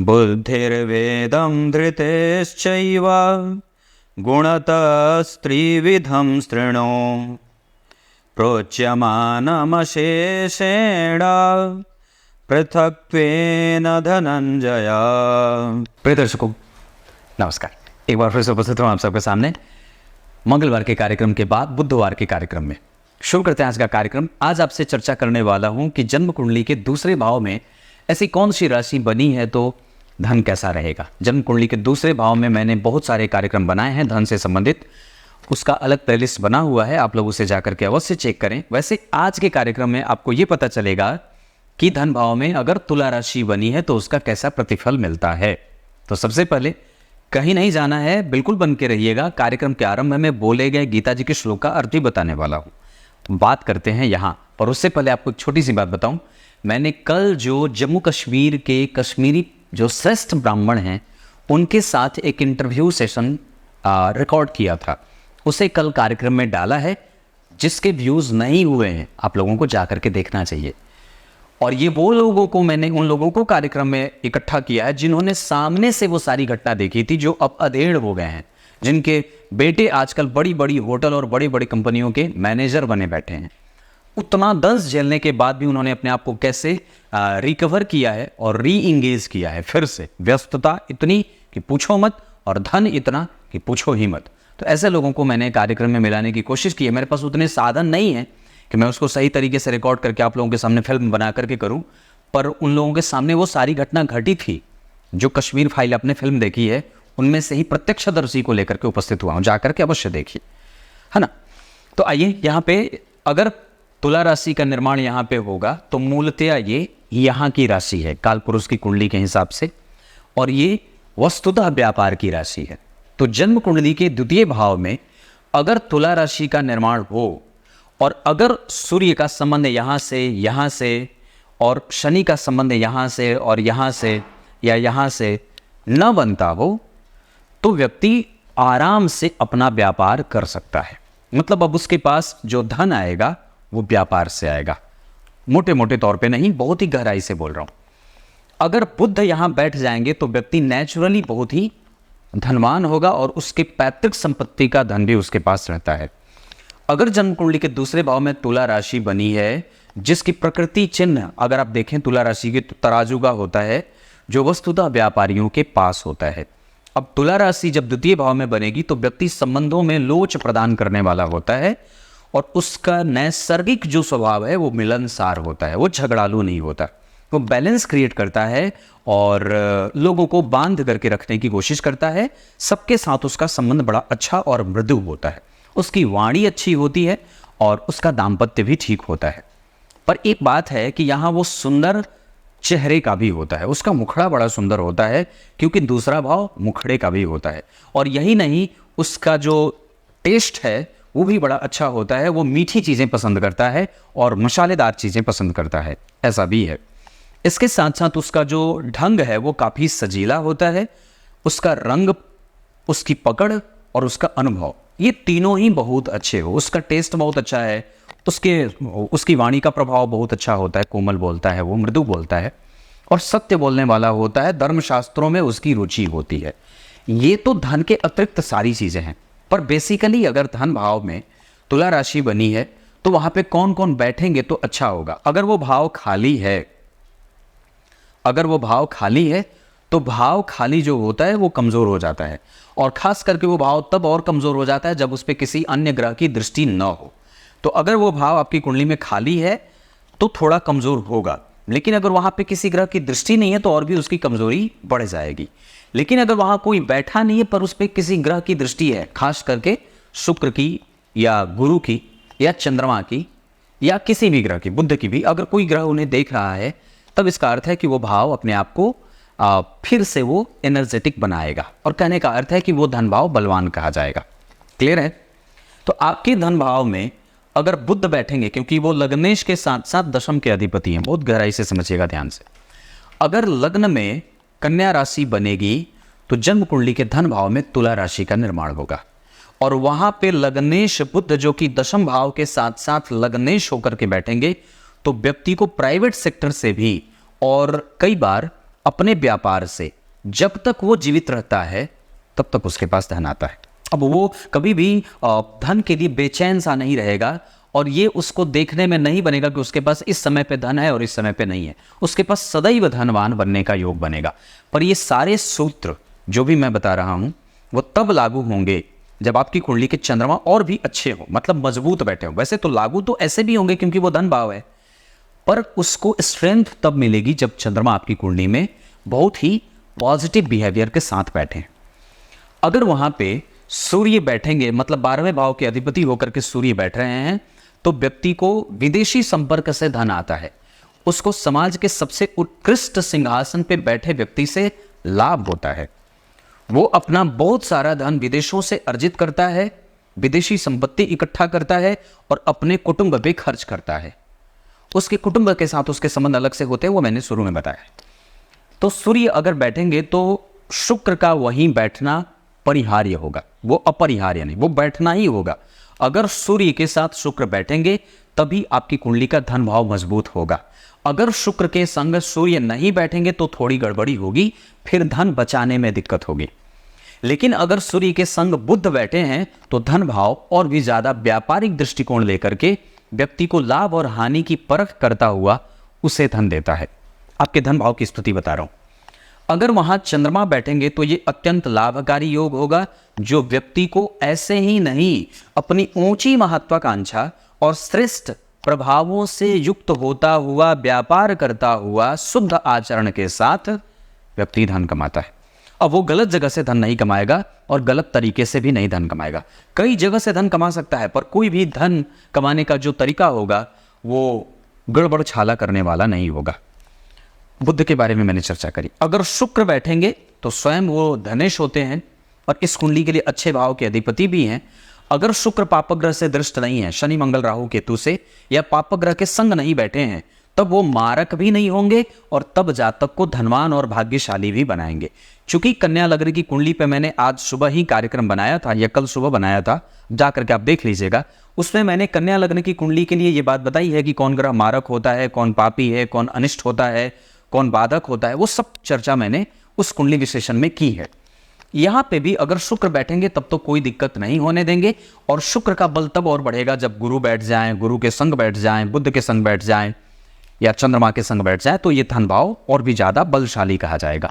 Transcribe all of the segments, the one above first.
बुद्धिर्वेदं धृतेश्चैव गुणतस्त्रिविधं शृणु प्रोच्यमानमशेषेण पृथक्त्वेन धनंजय। प्रिय दर्शकों नमस्कार, एक बार फिर से उपस्थित हूँ आप सबके सामने मंगलवार के कार्यक्रम के बाद बुधवार के कार्यक्रम में। शुरू करते हैं आज का कार्यक्रम। आज आपसे चर्चा करने वाला हूँ कि जन्म कुंडली के दूसरे भाव में ऐसी कौन सी राशि बनी है तो धन कैसा रहेगा। जन्म कुंडली के दूसरे भाव में मैंने बहुत सारे कार्यक्रम बनाए हैं धन से संबंधित, उसका अलग प्लेलिस्ट बना हुआ है, आप लोग उसे जाकर के अवश्य चेक करें। वैसे आज के कार्यक्रम में आपको ये पता चलेगा कि धन भाव में अगर तुला राशि बनी है तो उसका कैसा प्रतिफल मिलता है। तो सबसे पहले कहीं नहीं जाना है, बिल्कुल बन के रहिएगा। कार्यक्रम के आरंभ में बोले गए गीता जी के श्लोक का अर्थ भी बताने वाला हूँ। बात करते हैं यहाँ पर। उससे पहले आपको एक छोटी सी बात बताऊं, मैंने कल जो जम्मू कश्मीर के कश्मीरी जो श्रेष्ठ ब्राह्मण हैं उनके साथ एक इंटरव्यू सेशन रिकॉर्ड किया था, उसे कल कार्यक्रम में डाला है। जिसके व्यूज़ नहीं हुए हैं आप लोगों को जा करके देखना चाहिए। और ये वो लोगों को मैंने उन लोगों को कार्यक्रम में इकट्ठा किया है जिन्होंने सामने से वो सारी घटना देखी थी, जो अब अधेड़ हो गए हैं, जिनके बेटे आजकल बड़ी बड़ी होटल और बड़ी बड़ी कंपनियों के मैनेजर बने बैठे हैं। उतना दंश झेलने के बाद भी उन्होंने अपने आप को कैसे रिकवर किया है और री इंगेज किया है फिर से। व्यस्तता इतनी कि पूछो मत और धन इतना कि पूछो ही मत। तो ऐसे लोगों को मैंने कार्यक्रम में मिलाने की कोशिश की है। मेरे पास उतने साधन नहीं है कि मैं उसको सही तरीके से रिकॉर्ड करके आप लोगों के सामने फिल्म बना करके करूं, पर उन लोगों के सामने वो सारी घटना घटी थी जो कश्मीर फाइल आपने फिल्म देखी है, उनमें से ही प्रत्यक्षदर्शी को लेकर के उपस्थित हुआ हूं। जाकर के अवश्य देखिए, है ना। तो आइए यहाँ पे, अगर तुला राशि का निर्माण यहाँ पे होगा तो मूलतः ये यहाँ की राशि है कालपुरुष की कुंडली के हिसाब से, और ये वस्तुतः व्यापार की राशि है। तो जन्म कुंडली के द्वितीय भाव में अगर तुला राशि का निर्माण हो और अगर सूर्य का संबंध यहाँ से और शनि का संबंध यहाँ से और यहाँ से या यहाँ से न बनता हो तो व्यक्ति आराम से अपना व्यापार कर सकता है। मतलब अब उसके पास जो धन आएगा वो व्यापार से आएगा, मोटे मोटे तौर पे नहीं, बहुत ही गहराई से बोल रहा हूं। अगर बुध यहाँ बैठ जाएंगे तो व्यक्ति नेचुरली बहुत ही धनवान होगा और उसके पैतृक संपत्ति का धन भी उसके पास रहता है। अगर जन्म कुंडली के दूसरे भाव में तुला राशि बनी है, जिसकी प्रकृति चिन्ह अगर आप देखें तुला राशि के, तो तराजू का होता है जो वस्तुतः व्यापारियों के पास होता है। अब तुला राशि जब द्वितीय भाव में बनेगी तो व्यक्ति संबंधों में लोच प्रदान करने वाला होता है और उसका नैसर्गिक जो स्वभाव है वो मिलनसार होता है, वो झगड़ालू नहीं होता, वो बैलेंस क्रिएट करता है और लोगों को बांध करके रखने की कोशिश करता है। सबके साथ उसका संबंध बड़ा अच्छा और मृदु होता है, उसकी वाणी अच्छी होती है और उसका दाम्पत्य भी ठीक होता है। पर एक बात है कि यहाँ वो सुंदर चेहरे का भी होता है, उसका मुखड़ा बड़ा सुंदर होता है क्योंकि दूसरा भाव मुखड़े का भी होता है। और यही नहीं, उसका जो टेस्ट है वो भी बड़ा अच्छा होता है, वो मीठी चीज़ें पसंद करता है और मसालेदार चीज़ें पसंद करता है, ऐसा भी है। इसके साथ साथ उसका जो ढंग है वो काफ़ी सजीला होता है, उसका रंग, उसकी पकड़ और उसका अनुभव, ये तीनों ही बहुत अच्छे हो। उसका टेस्ट बहुत अच्छा है, उसकी वाणी का प्रभाव बहुत अच्छा होता है, कोमल बोलता है, वो मृदु बोलता है और सत्य बोलने वाला होता है, धर्मशास्त्रों में उसकी रुचि होती है। ये तो धन के अतिरिक्त सारी चीज़ें हैं। पर बेसिकली अगर धन भाव में तुला राशि बनी है तो वहाँ पे कौन कौन बैठेंगे तो अच्छा होगा। अगर वो भाव खाली है, अगर वो भाव खाली है तो भाव खाली जो होता है वो कमज़ोर हो जाता है, और ख़ास करके वो भाव तब और कमज़ोर हो जाता है जब उस पर किसी अन्य ग्रह की दृष्टि न हो। तो अगर वो भाव आपकी कुंडली में खाली है तो थोड़ा कमज़ोर होगा, लेकिन अगर वहाँ पे किसी ग्रह की दृष्टि नहीं है तो और भी उसकी कमज़ोरी बढ़ जाएगी। लेकिन अगर वहाँ कोई बैठा नहीं है पर उस पर किसी ग्रह की दृष्टि है, खास करके शुक्र की या गुरु की या चंद्रमा की या किसी भी ग्रह की, बुध की भी, अगर कोई ग्रह उन्हें देख रहा है तब इसका अर्थ है कि वो भाव अपने आप को फिर से वो एनर्जेटिक बनाएगा, और कहने का अर्थ है कि वो धन भाव बलवान कहा जाएगा। क्लियर है। तो आपके धन भाव में अगर बुध बैठेंगे, क्योंकि वो लग्नेश के साथ साथ दशम के अधिपति हैं, बहुत गहराई से समझिएगा ध्यान से। अगर लग्न में कन्या राशि बनेगी तो जन्म कुंडली के धन भाव में तुला राशि का निर्माण होगा, और वहां पे लग्नेश बुध जो कि दशम भाव के साथ साथ लग्नेश होकर के बैठेंगे तो व्यक्ति को प्राइवेट सेक्टर से भी और कई बार अपने व्यापार से जब तक वो जीवित रहता है तब तक उसके पास धन आता है। अब वो कभी भी धन के लिए बेचैन सा नहीं रहेगा और ये उसको देखने में नहीं बनेगा कि उसके पास इस समय पे धन है और इस समय पे नहीं है। उसके पास सदैव धनवान बनने का योग बनेगा। पर ये सारे सूत्र जो भी मैं बता रहा हूँ वो तब लागू होंगे जब आपकी कुंडली के चंद्रमा और भी अच्छे हो, मतलब मजबूत बैठे हो। वैसे तो लागू तो ऐसे भी होंगे क्योंकि वो धन भाव है, पर उसको स्ट्रेंथ तब मिलेगी जब चंद्रमा आपकी कुंडली में बहुत ही पॉजिटिव बिहेवियर के साथ बैठे। अगर वहां पे सूर्य बैठेंगे, मतलब 12वें भाव के अधिपति होकर के सूर्य बैठ रहे हैं, तो व्यक्ति को विदेशी संपर्क से धन आता है। उसको समाज के सबसे उत्कृष्ट सिंहासन पे बैठे व्यक्ति से लाभ होता है। वो अपना बहुत सारा धन विदेशों से अर्जित करता है, विदेशी संपत्ति इकट्ठा करता है और अपने कुटुंब पे खर्च करता है। उसके कुटुंब के साथ उसके संबंध अलग से होते हैं, वो मैंने शुरू में बताया। तो सूर्य अगर बैठेंगे तो शुक्र का वहीं बैठना परिहार्य होगा, वो अपरिहार्य नहीं, वो बैठना ही होगा। अगर सूर्य के साथ शुक्र बैठेंगे तभी आपकी कुंडली का धन भाव मजबूत होगा। अगर शुक्र के संग सूर्य नहीं बैठेंगे तो थोड़ी गड़बड़ी होगी, फिर धन बचाने में दिक्कत होगी। लेकिन अगर सूर्य के संग बुध बैठे हैं तो धन भाव और भी ज्यादा व्यापारिक दृष्टिकोण लेकर के व्यक्ति को लाभ और हानि की परख करता हुआ उसे धन देता है। आपके धन भाव की स्थिति बता रहा हूं। अगर वहां चंद्रमा बैठेंगे तो ये अत्यंत लाभकारी योग होगा, जो व्यक्ति को ऐसे ही नहीं अपनी ऊंची महत्वाकांक्षा और श्रेष्ठ प्रभावों से युक्त होता हुआ व्यापार करता हुआ शुद्ध आचरण के साथ व्यक्ति धन कमाता है। अब वो गलत जगह से धन नहीं कमाएगा और गलत तरीके से भी नहीं धन कमाएगा। कई जगह से धन कमा सकता है, पर कोई भी धन कमाने का जो तरीका होगा वो गड़बड़ छाला करने वाला नहीं होगा। बुध के बारे में मैंने चर्चा करी। अगर शुक्र बैठेंगे तो स्वयं वो धनेश होते हैं और इस कुंडली के लिए अच्छे भाव के अधिपति भी हैं। अगर शुक्र पापग्रह से दृष्ट नहीं है, शनि मंगल राहु केतु से, या पापग्रह के संग नहीं बैठे हैं, तब वो मारक भी नहीं होंगे और तब जातक को धनवान और भाग्यशाली भी बनाएंगे। चूंकि कन्या लग्न की कुंडली पे मैंने आज सुबह ही कार्यक्रम बनाया था या कल सुबह बनाया था, जाकर के आप देख लीजिएगा। उसमें मैंने कन्या लग्न की कुंडली के लिए ये बात बताई है कि कौन ग्रह मारक होता है, कौन पापी है, कौन अनिष्ट होता है, कौन बाधक होता है। वो सब चर्चा मैंने उस कुंडली विश्लेषण में की है। यहां पे भी अगर शुक्र बैठेंगे तब तो कोई दिक्कत नहीं होने देंगे, और शुक्र का बल तब और बढ़ेगा जब गुरु बैठ जाएं, गुरु के संग बैठ जाएं, बुध के संग बैठ जाएं या चंद्रमा के संग बैठ जाए, तो ये धन भाव और भी ज्यादा बलशाली कहा जाएगा।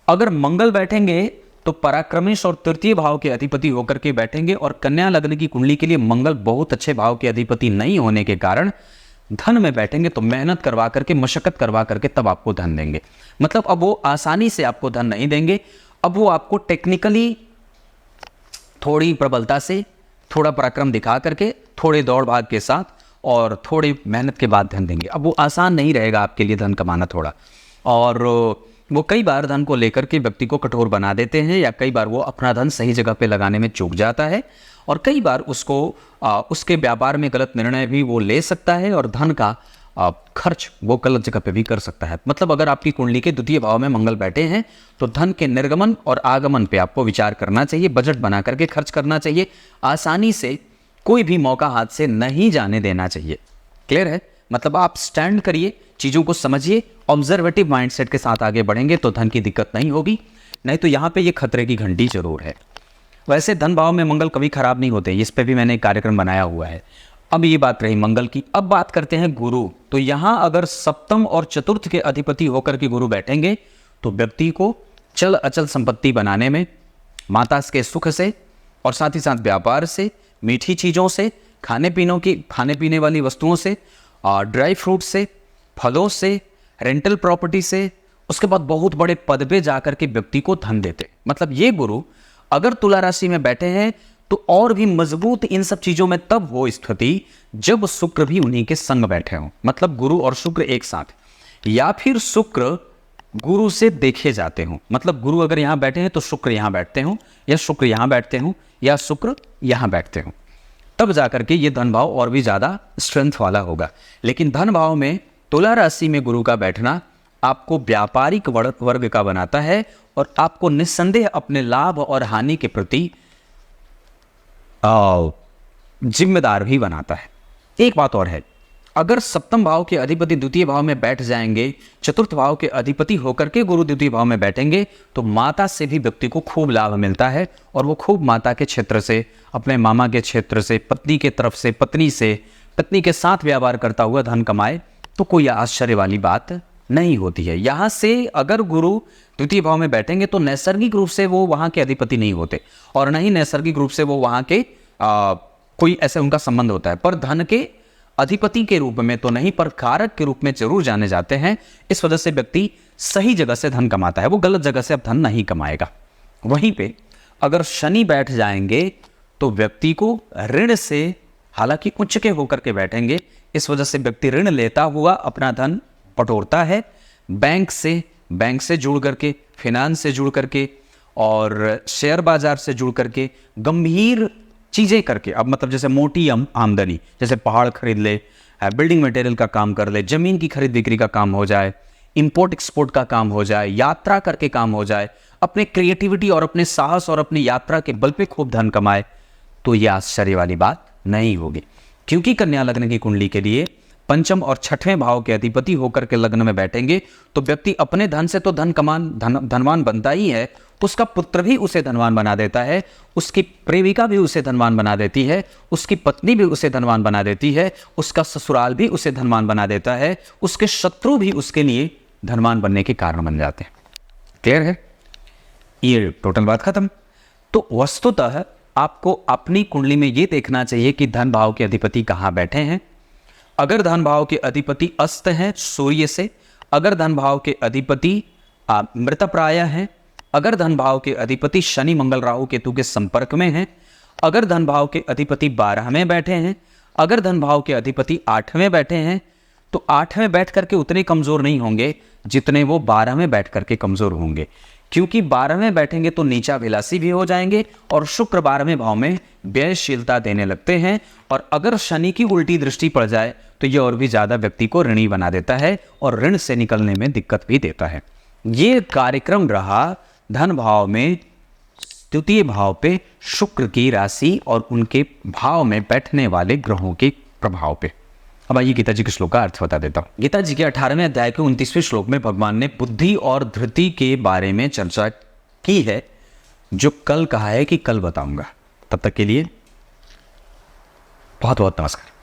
अगर मंगल बैठेंगे तो पराक्रमेश और तृतीय भाव के अधिपति होकर के बैठेंगे, और कन्या लग्न की कुंडली के लिए मंगल बहुत अच्छे भाव के अधिपति नहीं होने के कारण धन में बैठेंगे तो मेहनत करवा करके, मशक्कत करवा करके तब आपको धन देंगे। मतलब अब वो आसानी से आपको धन नहीं देंगे, अब वो आपको टेक्निकली थोड़ी प्रबलता से, थोड़ा पराक्रम दिखा करके, थोड़े दौड़ भाग के साथ और थोड़ी मेहनत के बाद धन देंगे। अब वो आसान नहीं रहेगा आपके लिए धन कमाना थोड़ा, और वो कई बार धन को लेकर के व्यक्ति को कठोर बना देते हैं, या कई बार वो अपना धन सही जगह पे लगाने में चूक जाता है, और कई बार उसको उसके व्यापार में गलत निर्णय भी वो ले सकता है और धन का खर्च वो गलत जगह पे भी कर सकता है। मतलब अगर आपकी कुंडली के द्वितीय भाव में मंगल बैठे हैं तो धन के निर्गमन और आगमन पे आपको विचार करना चाहिए, बजट बना करके खर्च करना चाहिए। आसानी से कोई भी मौका हाथ से नहीं जाने देना चाहिए। क्लियर है? मतलब आप स्टैंड करिए, चीज़ों को समझिए, ऑब्जर्वेटिव माइंडसेट के साथ आगे बढ़ेंगे तो धन की दिक्कत नहीं होगी। नहीं तो यहाँ पे ये खतरे की घंटी जरूर है। वैसे धन भाव में मंगल कभी खराब नहीं होते, इस पे भी मैंने एक कार्यक्रम बनाया हुआ है। अब ये बात रही मंगल की। अब बात करते हैं गुरु। तो यहाँ अगर सप्तम और चतुर्थ के अधिपति होकर के गुरु बैठेंगे तो व्यक्ति को चल अचल संपत्ति बनाने में, माता के सुख से और साथ ही साथ व्यापार से, मीठी चीज़ों से, खाने पीने वाली वस्तुओं से, ड्राई फ्रूट से, फलों से, रेंटल प्रॉपर्टी से, उसके बाद बहुत बड़े पद पे जाकर के व्यक्ति को धन देते। मतलब ये गुरु अगर तुला राशि में बैठे हैं तो और भी मजबूत इन सब चीजों में तब हो स्थिति जब शुक्र भी उन्हीं के संग बैठे हों। मतलब गुरु और शुक्र एक साथ, या फिर शुक्र गुरु से देखे जाते हों। मतलब गुरु अगर यहां बैठे हैं तो शुक्र यहां बैठते हों, या शुक्र यहां बैठते हों, या शुक्र यहां बैठते हों, तब जाकर के ये धन भाव और भी ज्यादा स्ट्रेंथ वाला होगा। लेकिन धन भाव में तुला राशि में गुरु का बैठना आपको व्यापारिक वर्ग का बनाता है और आपको निस्संदेह अपने लाभ और हानि के प्रति जिम्मेदार भी बनाता है। एक बात और है, अगर सप्तम भाव के अधिपति द्वितीय भाव में बैठ जाएंगे, चतुर्थ भाव के अधिपति होकर के गुरु द्वितीय भाव में बैठेंगे, तो माता से भी व्यक्ति को खूब लाभ मिलता है और वो खूब माता के क्षेत्र से, अपने मामा के क्षेत्र से, पत्नी के तरफ से, पत्नी के साथ व्यवहार करता हुआ धन कमाए, तो कोई आश्चर्य वाली बात नहीं होती है। यहाँ से अगर गुरु द्वितीय भाव में बैठेंगे तो नैसर्गिक रूप से वो वहाँ के अधिपति नहीं होते और न ही नैसर्गिक रूप से वो वहाँ के कोई ऐसे उनका संबंध होता है, पर धन के अधिपति के रूप में तो नहीं, पर कारक के रूप में जरूर जाने जाते हैं। इस वजह से व्यक्ति सही जगह से धन कमाता है, वो गलत जगह से अब धन नहीं कमाएगा। वहीं पे अगर शनि बैठ जाएंगे तो व्यक्ति को ऋण से, हालांकि उच्च के होकर के बैठेंगे, इस वजह से व्यक्ति ऋण लेता हुआ अपना धन बटोरता है, बैंक से जुड़ करके, फिनांस से जुड़ करके और शेयर बाजार से जुड़ करके, गंभीर चीज़ें करके, अब मतलब जैसे मोटी आमदनी, जैसे पहाड़ खरीद ले, बिल्डिंग मटेरियल का काम कर ले, ज़मीन की खरीद बिक्री का काम हो जाए, इंपोर्ट एक्सपोर्ट का काम हो जाए, यात्रा करके काम हो जाए, अपने क्रिएटिविटी और अपने साहस और अपनी यात्रा के बल पे खूब धन कमाए, तो ये आश्चर्य वाली बात नहीं होगी। क्योंकि कन्या लग्न की कुंडली के लिए पंचम और छठवें भाव के अधिपति होकर के लग्न में बैठेंगे तो व्यक्ति अपने धन से तो धनवान बनता ही है, उसका पुत्र भी उसे धनवान बना देता है, उसकी प्रेमिका भी उसे धनवान बना देती है, उसकी पत्नी भी उसे धनवान बना देती है, उसका ससुराल भी उसे धनवान बना देता है, उसके शत्रु भी उसके लिए धनवान बनने के कारण बन जाते हैं। क्लियर है? ये टोटल बात खत्म। तो वस्तुतः आपको अपनी कुंडली में ये देखना चाहिए कि धन भाव के अधिपति कहाँ बैठे हैं। अगर धन भाव के अधिपति अस्त हैं सूर्य से, अगर धन भाव के अधिपति मृतप्राय हैं, अगर धन भाव के अधिपति शनि मंगल राहु केतु के संपर्क में हैं, अगर धन भाव के अधिपति 12 में बैठे हैं, अगर धन भाव के अधिपति 8 में बैठे हैं, तो 8 में बैठ करके उतने कमजोर नहीं होंगे जितने वो 12 में बैठ करके कमजोर होंगे, क्योंकि 12 में बैठेंगे तो नीचाभिलाषी भी हो जाएंगे और शुक्र 12वें भाव में व्ययशीलता देने लगते हैं। और अगर शनि की उल्टी दृष्टि पड़ जाए तो ये और भी ज़्यादा व्यक्ति को ऋणी बना देता है और ऋण से निकलने में दिक्कत भी देता है। ये कार्यक्रम रहा धन भाव में द्वितीय भाव पे शुक्र की राशि और उनके भाव में बैठने वाले ग्रहों के प्रभाव पे। अब आइए गीता जी के श्लोक का अर्थ बता देता हूँ। गीता जी के 18वें अध्याय के 29वें श्लोक में भगवान ने बुद्धि और धृति के बारे में चर्चा की है, जो कल कहा है कि कल बताऊंगा। तब तक के लिए बहुत बहुत नमस्कार।